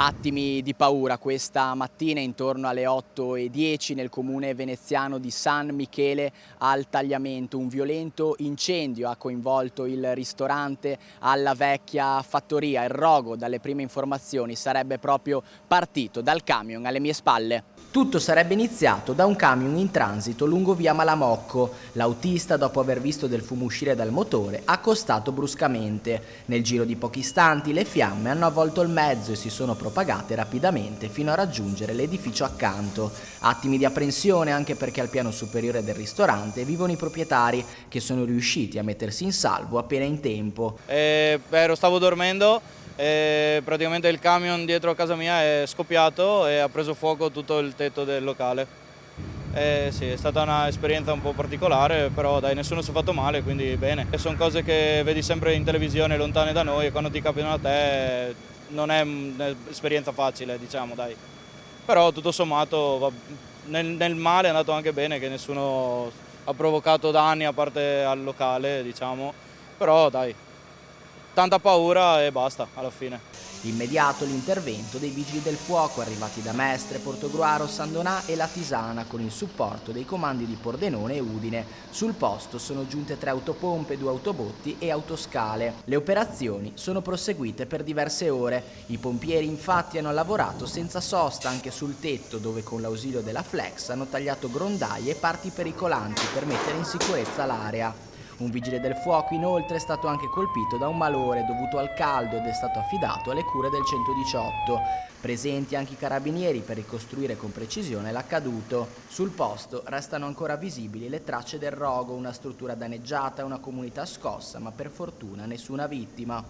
Attimi di paura questa mattina intorno alle 8:10 nel comune veneziano di San Michele al Tagliamento. Un violento incendio ha coinvolto il ristorante alla vecchia fattoria. Il rogo, dalle prime informazioni, sarebbe proprio partito dal camion alle mie spalle. Tutto sarebbe iniziato da un camion in transito lungo via Malamocco. L'autista, dopo aver visto del fumo uscire dal motore, ha accostato bruscamente. Nel giro di pochi istanti le fiamme hanno avvolto il mezzo e si sono propagate rapidamente fino a raggiungere l'edificio accanto. Attimi di apprensione anche perché al piano superiore del ristorante vivono i proprietari, che sono riusciti a mettersi in salvo appena in tempo. Stavo dormendo. Praticamente il camion dietro a casa mia è scoppiato e ha preso fuoco tutto il tetto del locale. Sì, è stata un'esperienza un po' particolare, però dai, nessuno si è fatto male, quindi bene. Sono cose che vedi sempre in televisione lontane da noi e quando ti capitano a te non è un'esperienza facile, diciamo, dai. Però tutto sommato nel male è andato anche bene, che nessuno ha provocato danni a parte al locale, diciamo. Però dai, tanta paura e basta alla fine. Immediato l'intervento dei vigili del fuoco arrivati da Mestre, Portogruaro, San Donà e La Tisana con il supporto dei comandi di Pordenone e Udine. Sul posto sono giunte 3 autopompe, 2 autobotti e autoscale. Le operazioni sono proseguite per diverse ore. I pompieri infatti hanno lavorato senza sosta anche sul tetto, dove con l'ausilio della Flex hanno tagliato grondaie e parti pericolanti per mettere in sicurezza l'area. Un vigile del fuoco inoltre è stato anche colpito da un malore dovuto al caldo ed è stato affidato alle cure del 118. Presenti anche i carabinieri per ricostruire con precisione l'accaduto. Sul posto restano ancora visibili le tracce del rogo, una struttura danneggiata e una comunità scossa, ma per fortuna nessuna vittima.